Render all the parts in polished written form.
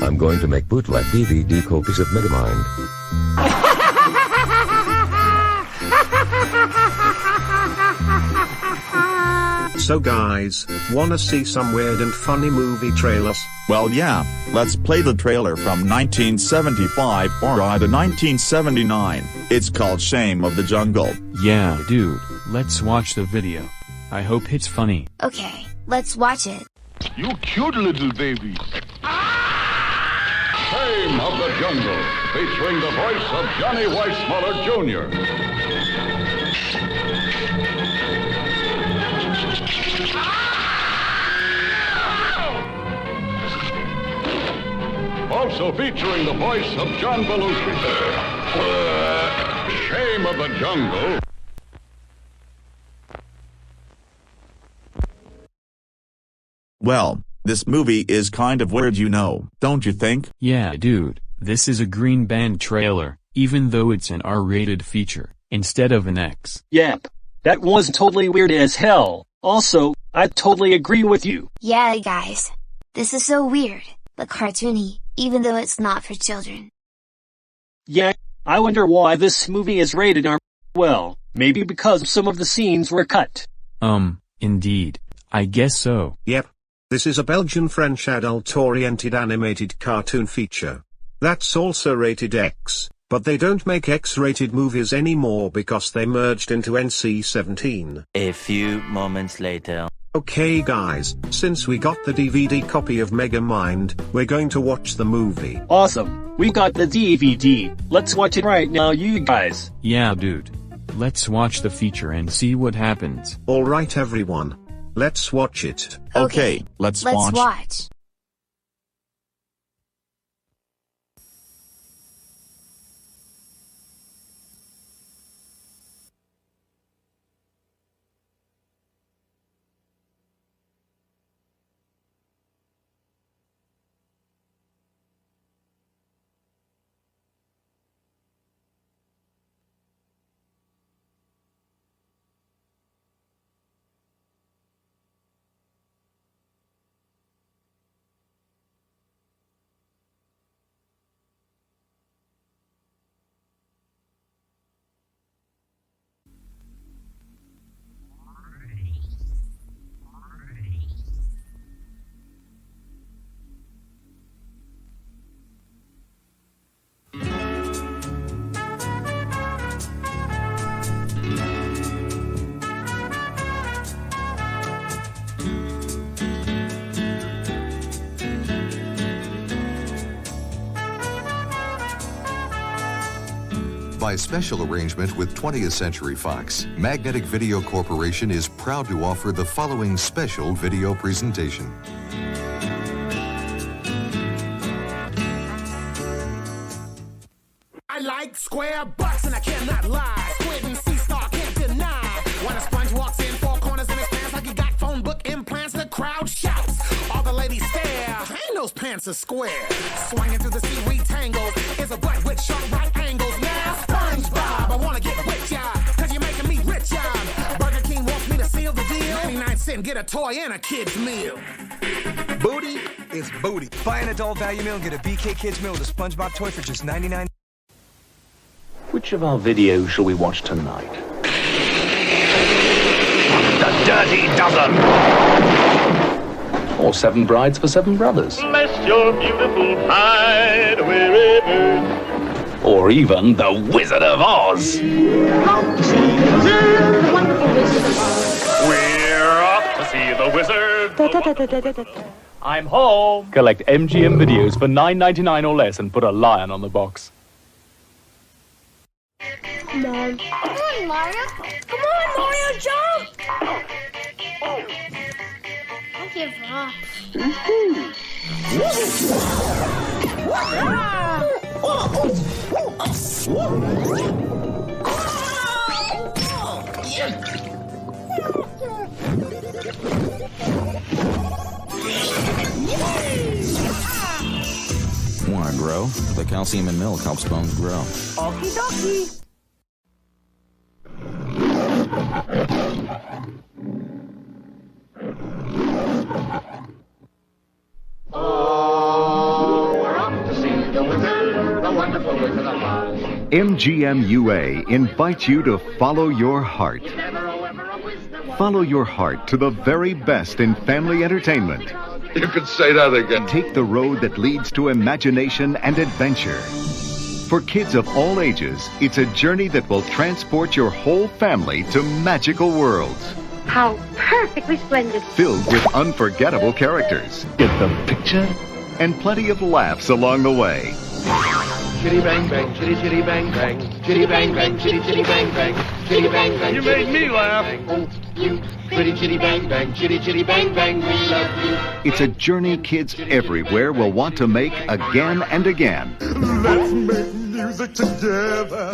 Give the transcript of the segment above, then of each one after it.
I'm going to make bootleg DVD copies of Megamind. So guys, wanna see some weird and funny movie trailers? Well yeah, let's play the trailer from 1975 or either 1979. It's called Shame of the Jungle. Yeah dude, let's watch the video. I hope it's funny. Okay, let's watch it. You cute little baby. Shame of the Jungle, featuring the voice of Johnny Weissmuller Jr. Also featuring the voice of John Belushi. Shame of the Jungle. Well, this movie is kind of weird, you know, don't you think? Yeah dude, this is a green band trailer, even though it's an R-rated feature, instead of an X. Yep. That was totally weird as hell. Also, I totally agree with you. Yeah guys. This is so weird, but cartoony, even though it's not for children. Yeah, I wonder why this movie is rated R. Well, maybe because some of the scenes were cut. Indeed. I guess so. Yep. This is a Belgian-French adult-oriented animated cartoon feature. That's also rated X, but they don't make X-rated movies anymore because they merged into NC-17. A few moments later. Okay guys, since we got the DVD copy of Megamind, we're going to watch the movie. Awesome, we got the DVD. Let's watch it right now you guys. Yeah dude. Let's watch the feature and see what happens. Alright everyone. Let's watch it. Okay, let's watch. By special arrangement with 20th Century Fox, Magnetic Video Corporation is proud to offer the following special video presentation. I like square butts and I cannot lie. Squid and sea star can't deny. When a sponge walks in, four corners in his pants like he got phone book implants, the crowd shouts. All the ladies stare. Ain't those pants are square. Swinging through the seaweed tangles is a butt with sharp right angles. Now SpongeBob, I wanna get with ya, cause you're making me rich, ya. Burger King wants me to seal the deal. 99-cent, get a toy and a kid's meal. Booty is booty. Buy an adult value meal and get a BK Kids meal with a SpongeBob toy for just $99. Which of our videos shall we watch tonight? The Dirty Dozen! Or 7 Brides for 7 Brothers? Bless your beautiful hide wherever. Or even The Wizard of Oz! We're off to see the wizard. I'm home! Collect MGM videos for $9.99 or less and put a lion on the box. Come on. Come on, Mario. Come on, Mario, jump! Don't give up. Want to grow? The calcium in milk helps bones grow. Okie dokie. Oh, we're MGM UA invites you to follow your heart. Follow your heart to the very best in family entertainment. You could say that again. Take the road that leads to imagination and adventure. For kids of all ages, it's a journey that will transport your whole family to magical worlds. How perfectly splendid. Filled with unforgettable characters. Get the picture? And plenty of laughs along the way. Chitty bang bang, chitty chitty bang bang, chitty bang bang, chitty chitty bang bang, chitty bang bang. You made me laugh. Oh, you pretty chitty bang bang, chitty chitty bang bang, we love you. It's a journey kids everywhere will want to make again and again. Let's make music together.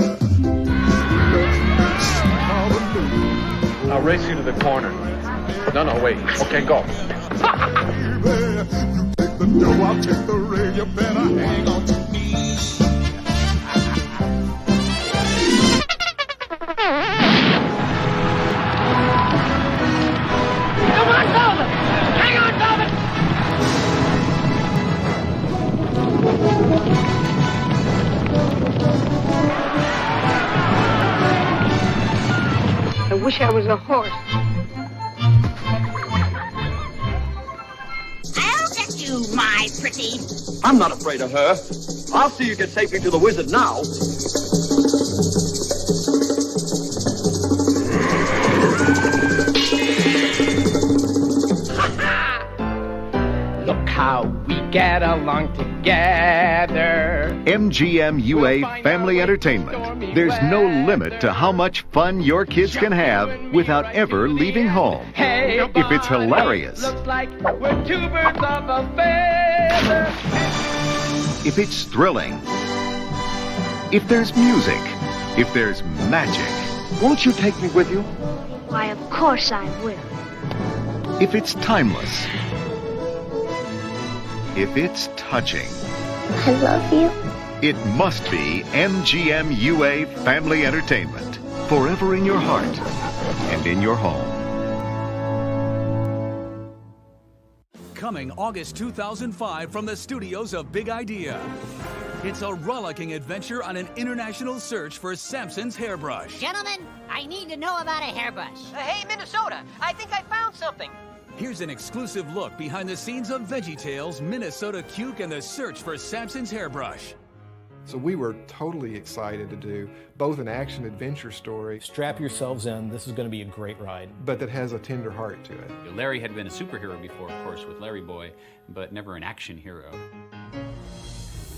I'll race you to the corner. No, wait. Okay, go. You take the dough, I'll take the ring. You better hang on to me. Come on, Calvin! Hang on, Calvin! I wish I was a horse. I'll get you, my pretty. I'm not afraid of her. I'll see you get safely to the wizard now. Look how we get along together. MGM UA Family Entertainment. There's no limit to how much fun your kids can have without ever leaving home. Hey, If it's hilarious, looks like we're two birds of a feather. if it's thrilling, if there's music, if there's magic, Won't you take me with you? Why, of course I will. if it's timeless, if it's touching, I love you. it must be MGM UA Family Entertainment. Forever in your heart and in your home. Coming August 2005 from the studios of Big Idea. It's a rollicking adventure on an international search for Samson's hairbrush. Gentlemen, I need to know about a hairbrush. Hey, Minnesota, I think I found something. Here's an exclusive look behind the scenes of VeggieTales, Minnesota Cuke, and the search for Samson's hairbrush. So we were totally excited to do both an action-adventure story. Strap yourselves in, this is going to be a great ride. But that has a tender heart to it. Larry had been a superhero before, of course, with Larry Boy, but never an action hero.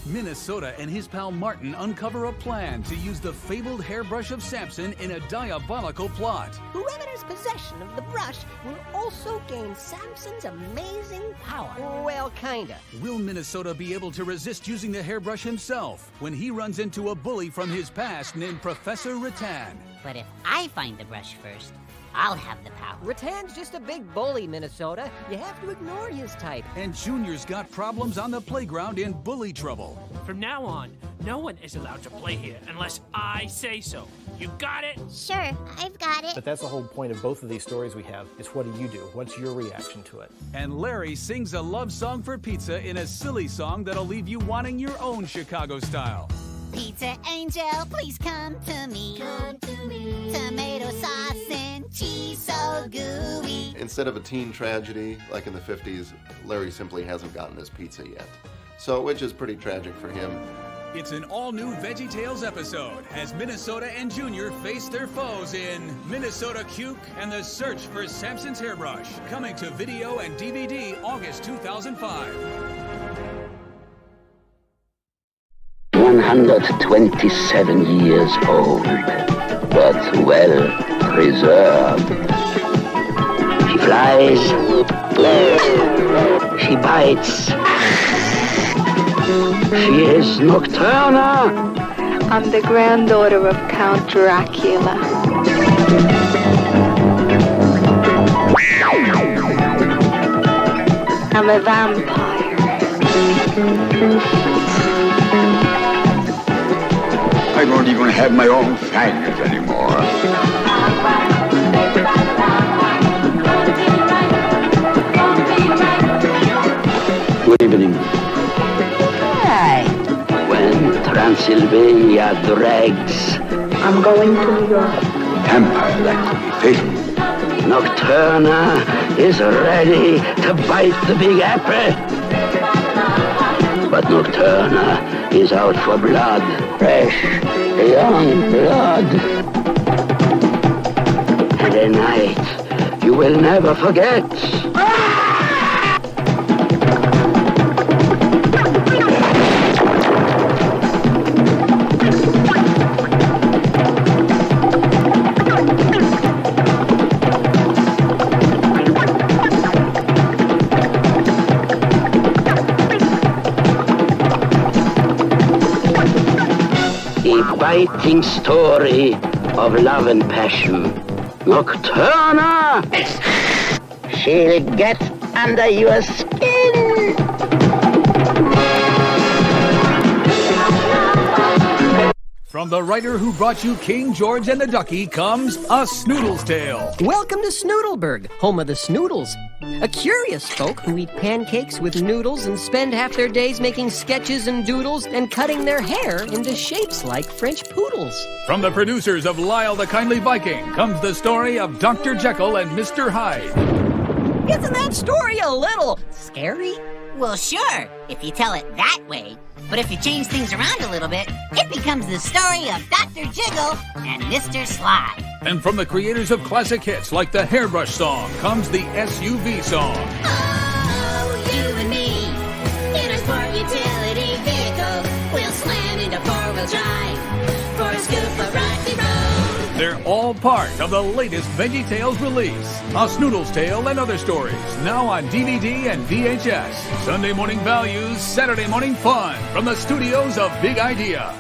Minnesota and his pal Martin uncover a plan to use the fabled hairbrush of Samson in a diabolical plot. Whoever has possession of the brush will also gain Samson's amazing power. Well, kinda. Will Minnesota be able to resist using the hairbrush himself when he runs into a bully from his past named Professor Rattan? But if I find the brush first, I'll have the power. Rattan's just a big bully, Minnesota. You have to ignore his type. And Junior's got problems on the playground in bully trouble. From now on, no one is allowed to play here unless I say so. You got it? Sure, I've got it. But that's the whole point of both of these stories we have, is what do you do? What's your reaction to it? And Larry sings a love song for pizza in a silly song that'll leave you wanting your own Chicago style. Pizza angel, please come to me. Come to me. Tomato sauce and cheese so gooey. Instead of a teen tragedy like in the 50s, Larry simply hasn't gotten his pizza yet. So, which is pretty tragic for him. It's an all-new VeggieTales episode as Minnesota and Junior face their foes in Minnesota Cuke and the Search for Samson's Hairbrush. Coming to video and DVD August 2005. 127 years old, but well preserved. She flies, she bites. She is nocturnal. I'm the granddaughter of Count Dracula. I'm a vampire. I don't even have my own fangs anymore. Good evening. Hi. When Transylvania dregs. I'm going to New York. Empire, that could be fatal. Nocturna is ready to bite the Big Apple. But Nocturna is out for blood. Fresh, young blood. And a night you will never forget. Biting story of love and passion. Nocturna! She'll get under your skin. From the writer who brought you King George and the Ducky comes A Snoodle's Tale. Welcome to Snoodleburg, home of the Snoodles. A curious folk who eat pancakes with noodles and spend half their days making sketches and doodles and cutting their hair into shapes like French poodles. From the producers of Lyle the Kindly Viking comes the story of Dr. Jekyll and Mr. Hyde. Isn't that story a little scary? Well, sure, if you tell it that way. But if you change things around a little bit, it becomes the story of Dr. Jiggle and Mr. Sly. And from the creators of classic hits like the Hairbrush song comes the SUV song. Oh, you and me, in a sport utility vehicle, we'll slam into four-wheel drive for a scoop of rocky road. They're all part of the latest VeggieTales release, A Snoodle's Tale and Other Stories, now on DVD and VHS. Sunday morning values, Saturday morning fun, from the studios of Big Idea.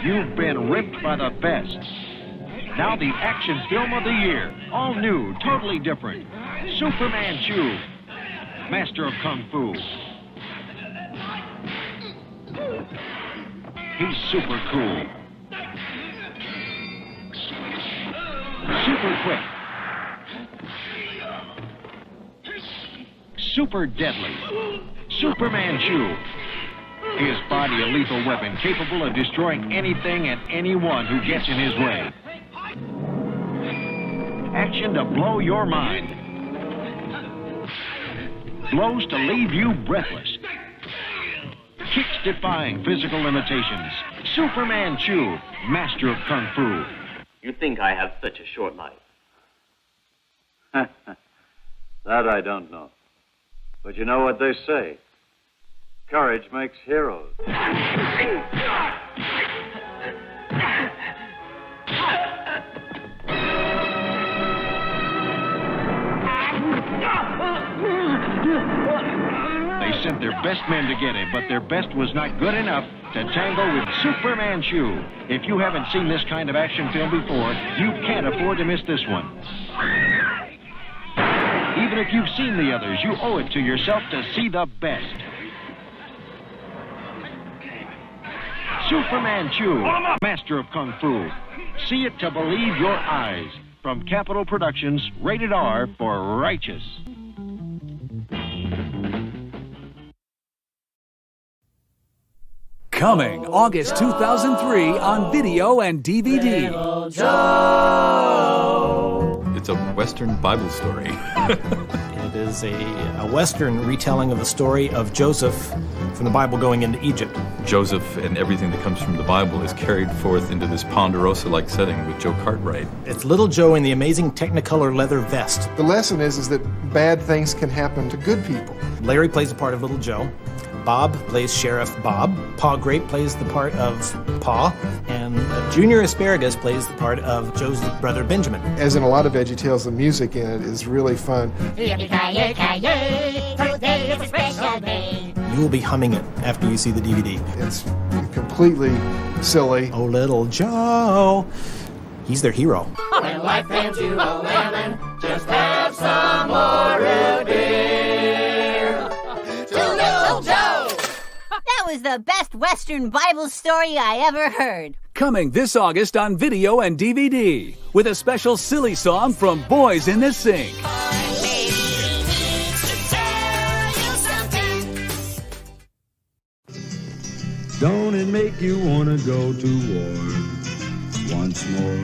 You've been ripped by the best. Now the action film of the year. All new, totally different. Superman Chu, master of Kung Fu. He's super cool. Super quick. Super deadly. Superman Chu. His body a lethal weapon capable of destroying anything and anyone who gets in his way. Action to blow your mind. Blows to leave you breathless. Kicks defying physical limitations. Superman Chu, master of Kung Fu. You think I have such a short life? That I don't know. But you know what they say. Courage makes heroes. They sent their best men to get him, but their best was not good enough to tangle with Superman Chu. If you haven't seen this kind of action film before, you can't afford to miss this one. Even if you've seen the others, you owe it to yourself to see the best. Superman Chu, master of Kung Fu. See it to believe your eyes. From Capitol Productions, rated R for righteous. Coming August 2003 on video and DVD. It's a Western Bible story. It is a Western retelling of the story of Joseph from the Bible going into Egypt. Joseph and everything that comes from the Bible is carried forth into this Ponderosa-like setting with Joe Cartwright. It's Little Joe in the amazing Technicolor leather vest. The lesson is that bad things can happen to good people. Larry plays the part of Little Joe. Bob plays Sheriff Bob. Pa Grape plays the part of Pa. And Junior Asparagus plays the part of Joe's brother Benjamin. As in a lot of VeggieTales, the music in it is really fun. You will be humming it after you see the DVD. It's completely silly. Oh, Little Joe. He's their hero. Oh, When life hands you a lemon, just have some more root beer. To Little Joe! That was the best Western Bible story I ever heard. Coming this August on video and DVD with a special silly song from Boys in the Sink. Don't it make you wanna go to war once more?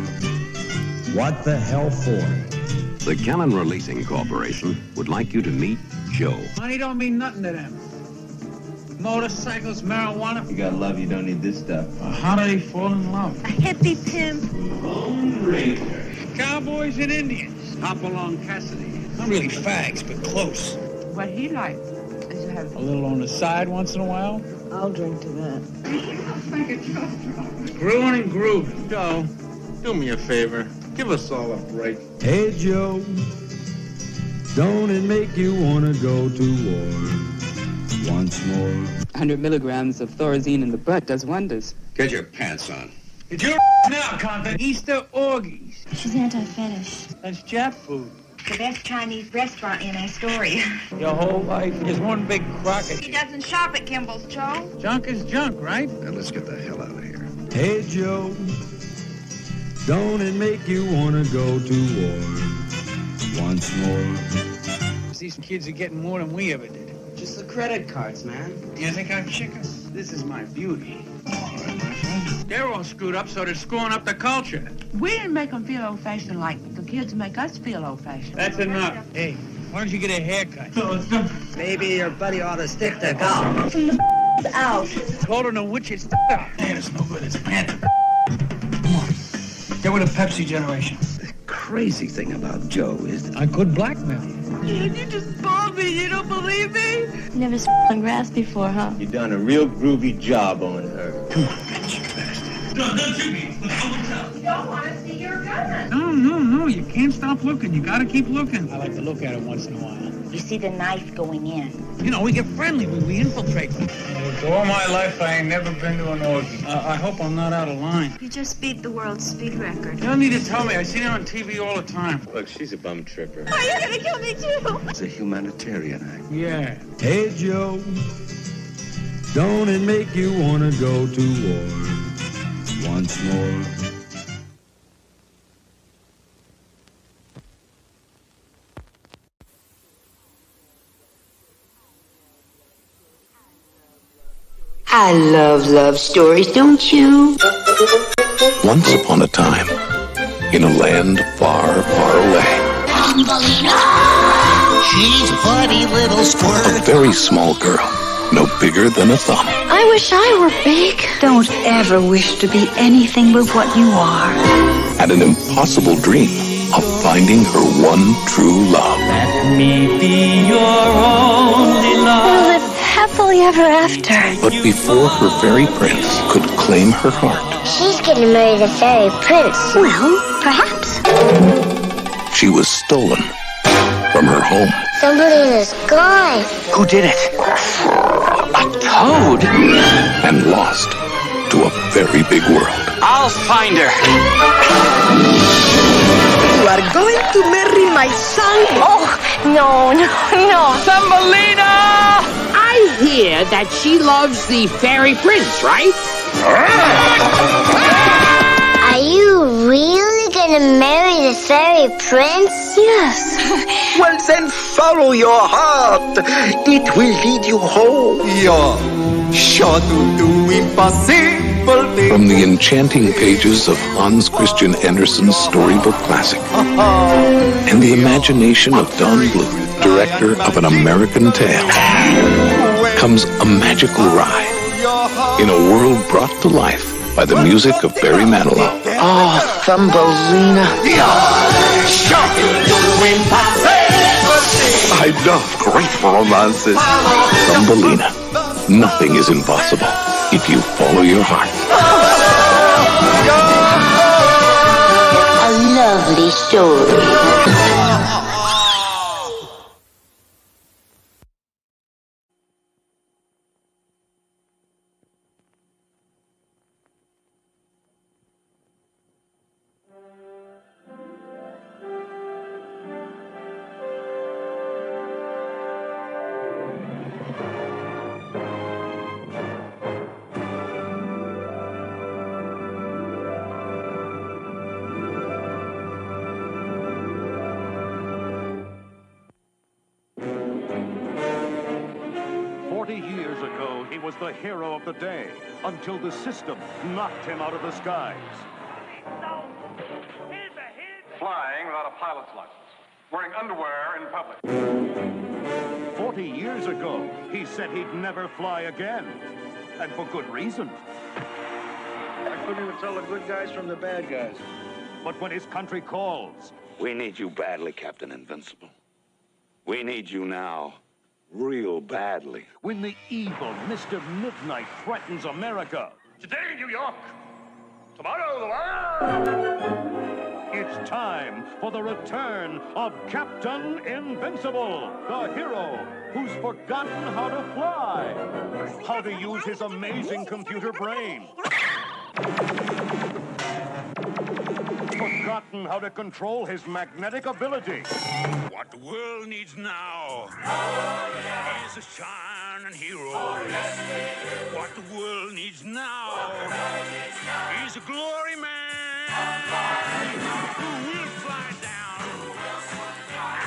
What the hell for? The Cannon Releasing Corporation would like you to meet Joe. Money don't mean nothing to them. Motorcycles, marijuana. You got love, you don't need this stuff. How do they fall in love? A hippie pimp. Lone Ranger. Cowboys and Indians. Hop along Cassidy. Not really fags, but close. What he likes is to have A little on the side once in a while. I'll drink to that. Screwing and grooving. Joe, do me a favor. Give us all a break. Hey Joe, don't it make you wanna go to war once more? 100 milligrams of Thorazine in the butt does wonders. Get your pants on. It's your now, convict. Easter orgies. She's anti-fetish. That's Jap food. The best Chinese restaurant in Astoria. Your whole life is one big crock of He doesn't shop at Kimball's, Joe. junk is junk, right? Now let's get the hell out of here. Hey Joe, don't it make you wanna go to war once more? These kids are getting more than we ever did. Just the credit cards, man. You think I'm chicken? This is my beauty. All right, my friend. They're all screwed up, so they're screwing up the culture. We didn't make them feel old-fashioned like the kids make us feel old-fashioned. That's enough. Hey, why don't you get a haircut? Maybe your buddy ought to stick to golf. From the out. Told her no witch, it's Man, it's no good. It's panther. Come on. Get with the Pepsi generation. The crazy thing about Joe is that I could blackmail you. You just told me you don't believe me? Never on grass before, huh? You done a real groovy job on her. Come on, bitch, you bastard. Don't shoot me. You don't want to see your gun. No. You can't stop looking. You gotta keep looking. I like to look at it once in a while. You see the knife going in. You know, we get friendly. We infiltrate them. All my life, I ain't never been to an orgy. I hope I'm not out of line. You just beat the world's speed record. You don't need to tell me. I see it on TV all the time. Look, she's a bum tripper. Are you gonna kill me too? it's a humanitarian act. Yeah. Hey Joe, don't it make you wanna go to war once more? I love love stories, don't you? Once upon a time, in a land far, far away, She's a funny little squirt. a very small girl, no bigger than a thumb, I wish I were big. Don't ever wish to be anything but what you are. had an impossible dream of finding her one true love. Let me be your only We'll love. live happily ever after. But before her fairy prince could claim her heart, She's gonna marry the fairy prince. Well, perhaps. she was stolen from her home Somebody in the sky. Who did it? A toad? And lost to a very big world. I'll find her. You are going to marry my son? Oh, no. Thumbelina! I hear that she loves the fairy prince, right? Are you really gonna marry the fairy prince? Yes. Well, then follow your heart. It will lead you home. You're sure to do impossible things. From the enchanting pages of Hans Christian Andersen's storybook classic and the imagination of Don Bluth, director of An American Tale, comes a magical ride in a world brought to life by the music of Barry Manilow. Oh, Thumbelina. I love great romances. Thumbelina. Nothing is impossible if you follow your heart. A lovely story. was the hero of the day until the system knocked him out of the skies. Flying without a pilot's license. Wearing underwear in public. 40 years ago, he said he'd never fly again. And for good reason. I couldn't even tell the good guys from the bad guys. But when his country calls... We need you badly, Captain Invincible. We need you now. Real badly. When the evil Mr. Midnight threatens America. Today, New York. Tomorrow, the world. It's time for the return of Captain Invincible, the hero who's forgotten how to fly, how to use his amazing computer brain, forgotten how to control his magnetic ability. What the world needs now is a shining hero. What the world needs now is a glory man. Who will fly down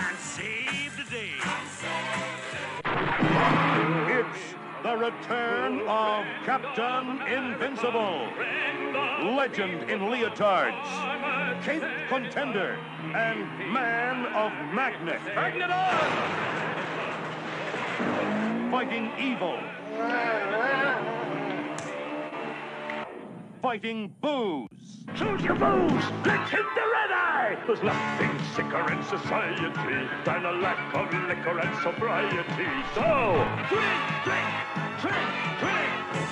and save the day? It's the return of Captain Invincible, legend in leotards, cape contender, and man of magnet. Magnet on! Fighting evil. Fighting booze. Choose your booze! Let's hit the red eye! There's nothing sicker in society than a lack of liquor and sobriety. So, drink!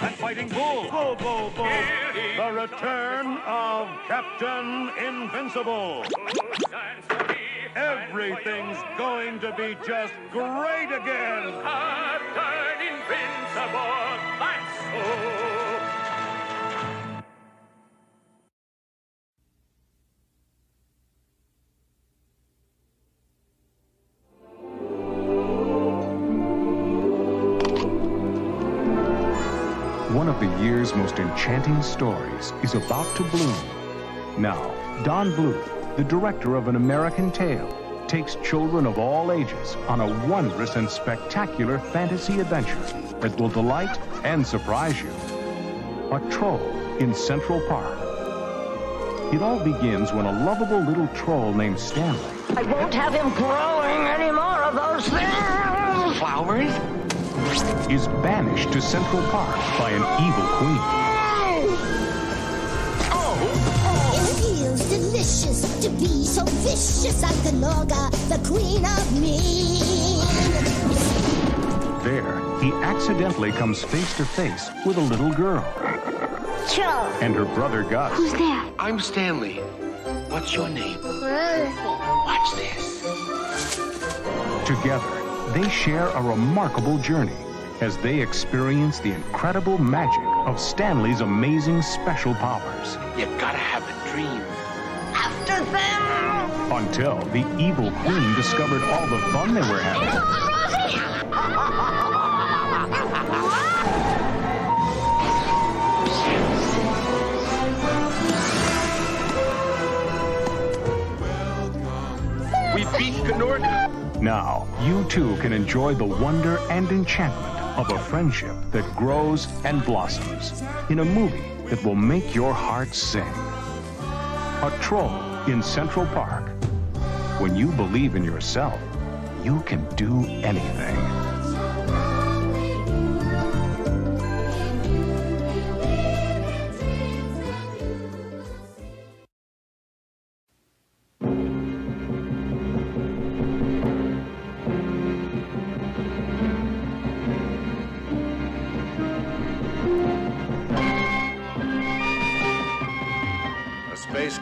And fighting bull. Bull. The return of Captain Invincible. Everything's going to be just great again. Captain Invincible, that's so. One of the year's most enchanting stories is about to bloom. Now, Don Bluth, the director of An American Tale, takes children of all ages on a wondrous and spectacular fantasy adventure that will delight and surprise you. A Troll in Central Park. It all begins when a lovable little troll named Stanley... I won't have him growing any more of those things! Flowers? ...is banished to Central Park by an evil queen. It feels delicious to be so vicious. I'm Kanoga, the queen of mean. There, he accidentally comes face to face with a little girl. Troll. And her brother Gus. Who's that? I'm Stanley. What's your name? Watch this. Together, they share a remarkable journey as they experience the incredible magic of Stanley's amazing special powers. You gotta have a dream. After them! Until the evil queen discovered all the fun they were having. We beat Canorca. Now, you too can enjoy the wonder and enchantment of a friendship that grows and blossoms in a movie that will make your heart sing. A Troll in Central Park. When you believe in yourself, you can do anything.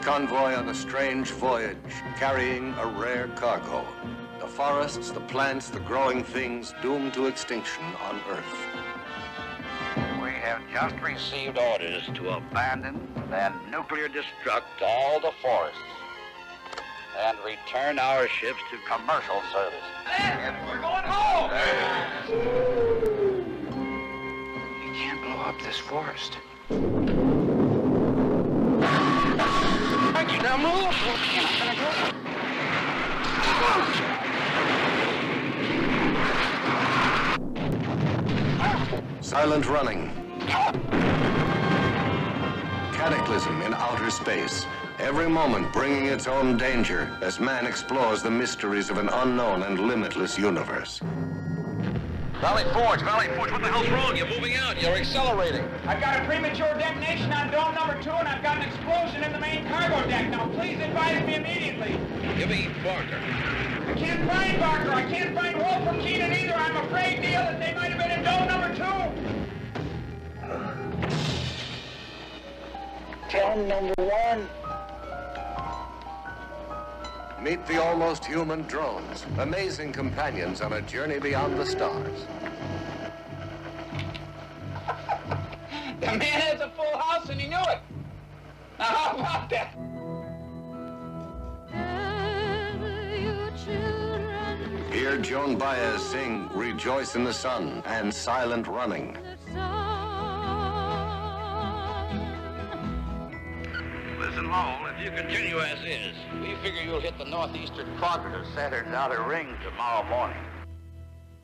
Convoy on a strange voyage, carrying a rare cargo. The forests, the plants, the growing things doomed to extinction on Earth. We have just received orders to abandon and nuclear destruct all the forests and return our ships to commercial service. We're going home! You can't blow up this forest. Now move! You're not gonna go. Silent running. Cataclysm in outer space. Every moment bringing its own danger as man explores the mysteries of an unknown and limitless universe. Valley Forge, what the hell's wrong? You're moving out, you're accelerating. I've got a premature detonation on dome number 2, and I've got an explosion in the main cargo deck. Now, please advise me immediately. Give me Barker. I can't find Barker. I can't find Wolf or Keenan either. I'm afraid, Neil, that they might have been in dome number 2. Dome number 1. Meet the almost human drones, amazing companions on a journey beyond the stars. The man has a full house, and he knew it. Now, how about that? Hear Joan Baez sing Rejoice in the Sun and Silent Running. Listen, Lowell, if you continue as is, we figure you'll hit the northeastern quadrant of Saturn's outer ring tomorrow morning.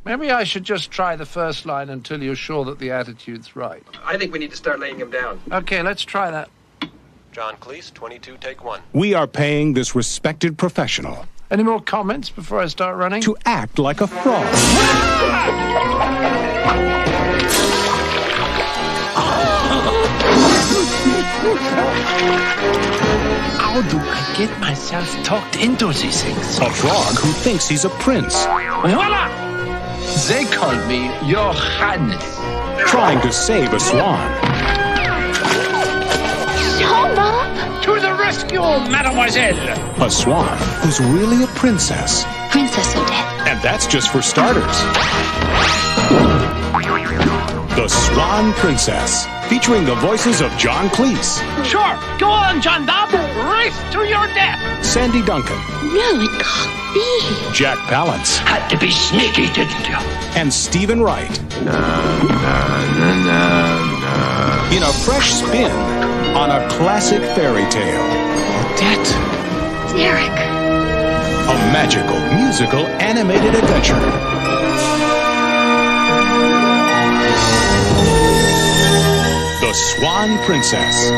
Maybe I should just try the first line until you're sure that the attitude's right. I think we need to start laying him down. Okay, let's try that. John Cleese, 22, take 1. We are paying this respected professional Any more comments before I start running? to act like a fraud. How do I get myself talked into these things? A frog who thinks he's a prince. Voila! They call me Your Highness. Trying to save a swan. Bob! To the rescue, mademoiselle! A swan who's really a princess. Princess Odette. And that's just for starters. The Swan Princess, featuring the voices of John Cleese, Sure, go on, John Dobb. Race to your death. Sandy Duncan, No, it can't be. Jack Palance, Had to be sneaky, didn't you? and Stephen Wright. In a fresh spin on a classic fairy tale. That Derek. A magical, musical, animated adventure. The Swan Princess.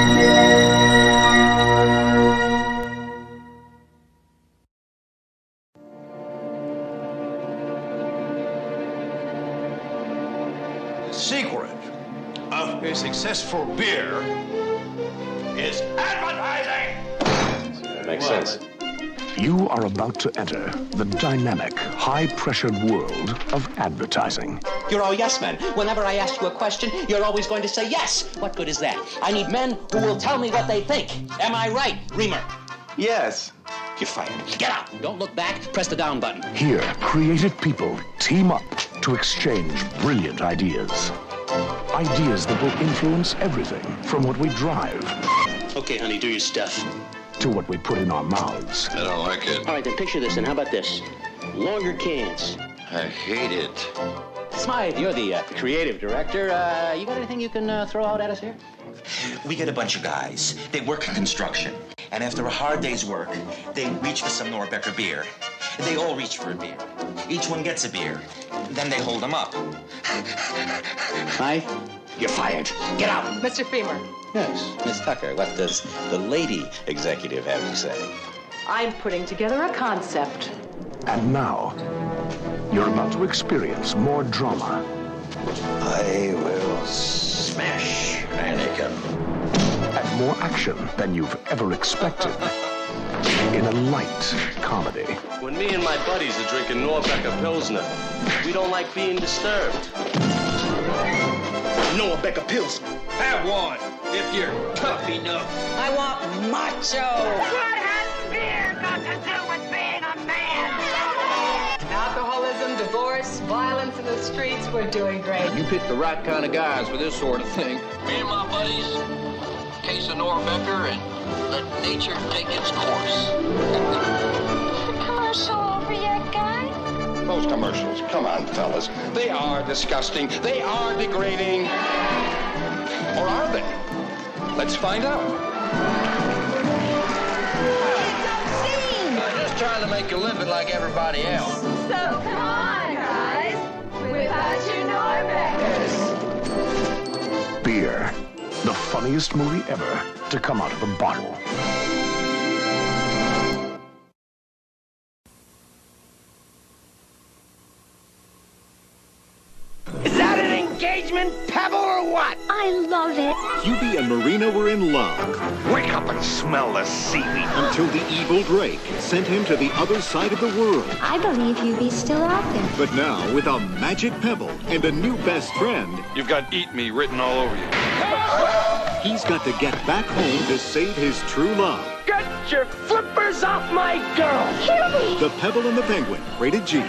The secret of a successful beer is advertising. makes sense. You are about to enter the dynamic, high-pressured world of advertising. You're all yes men. Whenever I ask you a question, you're always going to say yes. What good is that? I need men who will tell me what they think. Am I right, Reamer? Yes. You're fired. Get out. Don't look back. Press the down button. Here, creative people team up to exchange brilliant ideas. Ideas that will influence everything from what we drive Okay, honey, do your stuff. to what we put in our mouths. I don't like it. All right, then picture this, and how about this? Longer cans. I hate it. Smythe, you're the creative director. You got anything you can throw out at us here? We get a bunch of guys. They work in construction. And after a hard day's work, they reach for some Norbecker beer. They all reach for a beer. Each one gets a beer. Then they hold them up. Smythe, you're fired. Get out. Mr. Femer. Yes, Miss Tucker, what does the lady executive have to say? I'm putting together a concept. And now, you're about to experience more drama. I will Smash, Anakin. And more action than you've ever expected in a light comedy. When me and my buddies are drinking Norbecker Pilsner, we don't like being disturbed. Norbecker Pilsner. Have one, if you're tough enough. I want macho. What has beer got to do with being a man? Alcoholism, divorce, violence in the streets, we're doing great. You pick the right kind of guys for this sort of thing. Me and my buddies, case of Norbecker, and let nature take its course. Commercial over yet, guys? Those commercials, come on, fellas. They are disgusting. They are degrading. Or are they? Let's find out. Just trying to make a living like everybody else. So come on, guys. Without your Norbeckers. Beer. The funniest movie ever to come out of a bottle. Is that an engagement pebble or what? I love it. Hubie and Marina were in love. Wake up and smell the seaweed. Until the evil Drake sent him to the other side of the world. I believe Hubie's still out there. But now, with a magic pebble and a new best friend, You've got "Eat Me" written all over you. he's got to get back home to save his true love. Get your flippers off my girl. Hubie! The Pebble and the Penguin, rated G.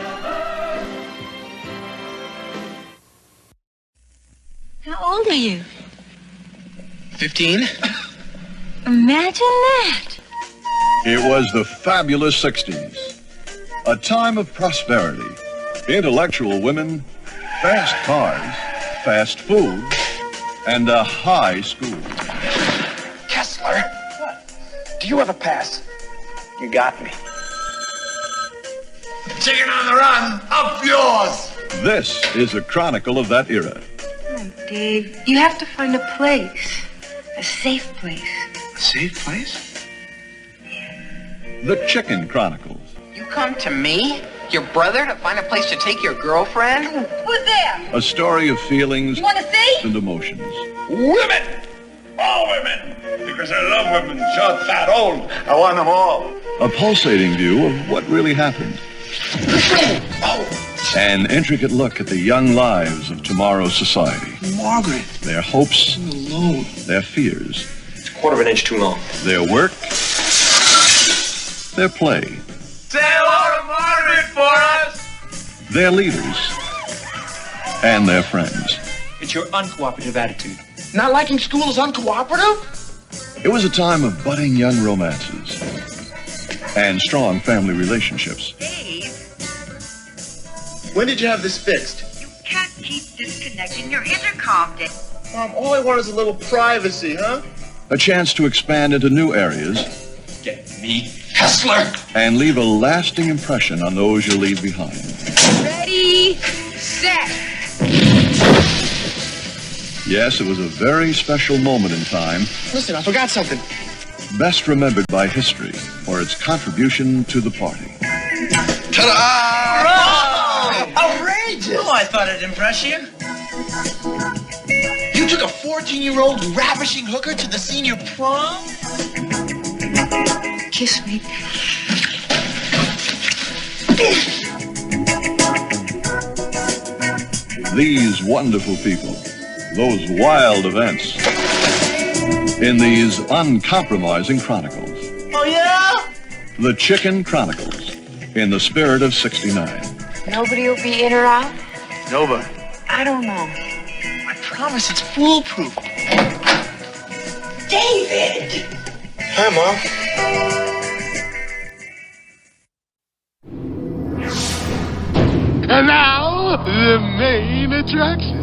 How old are you? 15? Imagine that. It was the fabulous 60s. A time of prosperity, intellectual women, fast cars, fast food, and a high school. Kessler? What? Do you have a pass? You got me. Chicken on the run, up yours! This is a chronicle of that era. Dave, you have to find a place. A safe place. A safe place? The Chicken Chronicles. You come to me, your brother, to find a place to take your girlfriend? Who's there? A story of feelings You want to see? and emotions. Women! All women! Because I love women, short, fat, old. I want them all. A pulsating view of what really happened. An intricate look at the young lives of tomorrow's society. Margaret. Their hopes, I'm alone. their fears, It's a quarter of an inch too long. their work, their play, Say hello to Margaret for us! their leaders, and their friends. It's your uncooperative attitude. Not liking school is uncooperative? It was a time of budding young romances and strong family relationships. When did you have this fixed? You can't keep disconnecting your intercom, Dave. Mom, all I want is a little privacy, huh? A chance to expand into new areas Get me, Kessler! and leave a lasting impression on those you leave behind. Ready, set. Yes, it was a very special moment in time, Listen, I forgot something. best remembered by history for its contribution to the party. Ta-da! Outrageous! Oh, I thought it'd impress you. You took a 14-year-old ravishing hooker to the senior prom? Kiss me. These wonderful people, those wild events, in these uncompromising chronicles. Oh, yeah? The Chicken Chronicles, in the spirit of '69. Nobody will be in or out? Nova. I don't know. I promise it's foolproof. David! Hi, Mom. And now, the main attraction.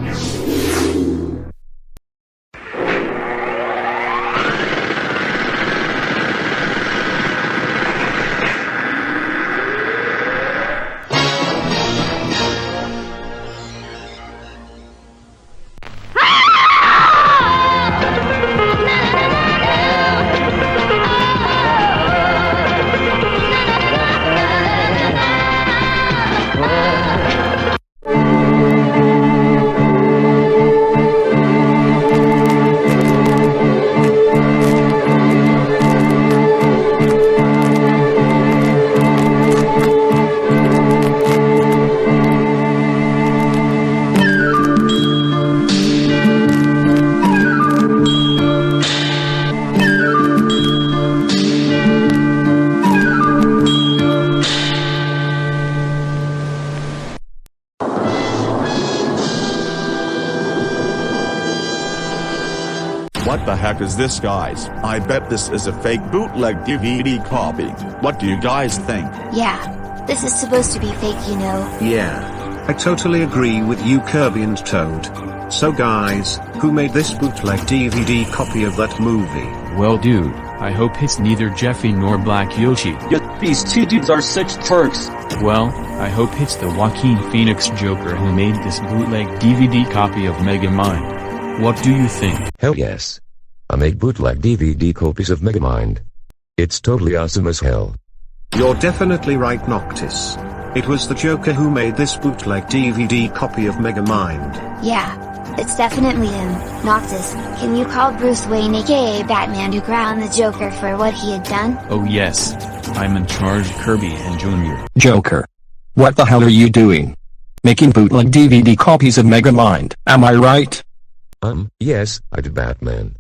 What the heck is this, guys? I bet this is a fake bootleg DVD copy. What do you guys think? Yeah, this is supposed to be fake, you know. Yeah, I totally agree with you, Kirby and Toad. So guys, who made this bootleg DVD copy of that movie? Well dude, I hope it's neither Jeffy nor Black Yoshi. These two dudes are such jerks. Well, I hope it's the Joaquin Phoenix Joker who made this bootleg DVD copy of Megamind. What do you think? Hell yes. I make bootleg DVD copies of Megamind. It's totally awesome as hell. You're definitely right, Noctis. It was the Joker who made this bootleg DVD copy of Megamind. Yeah. It's definitely him. Noctis, can you call Bruce Wayne aka Batman to ground the Joker for what he had done? Oh yes. I'm in charge, Kirby and Jr. Joker. What the hell are you doing? Making bootleg DVD copies of Megamind, am I right? Yes, I did, Batman.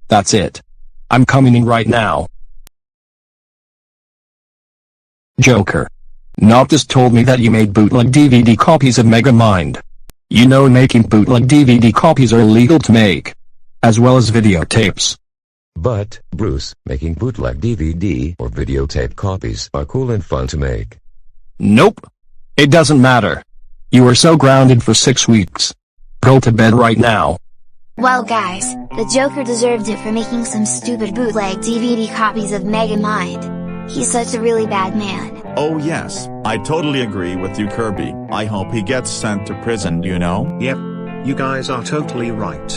That's it. I'm coming in right now. Joker. Noctis told me that you made bootleg DVD copies of Megamind. You know making bootleg DVD copies are illegal to make. As well as videotapes. But, Bruce, making bootleg DVD or videotape copies are cool and fun to make. Nope. It doesn't matter. You are so grounded for 6 weeks. Go to bed right now. Well guys, the Joker deserved it for making some stupid bootleg DVD copies of Megamind. He's such a really bad man. Oh yes, I totally agree with you, Kirby. I hope he gets sent to prison, you know? Yep. You guys are totally right.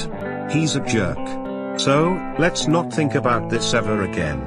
He's a jerk. So, let's not think about this ever again.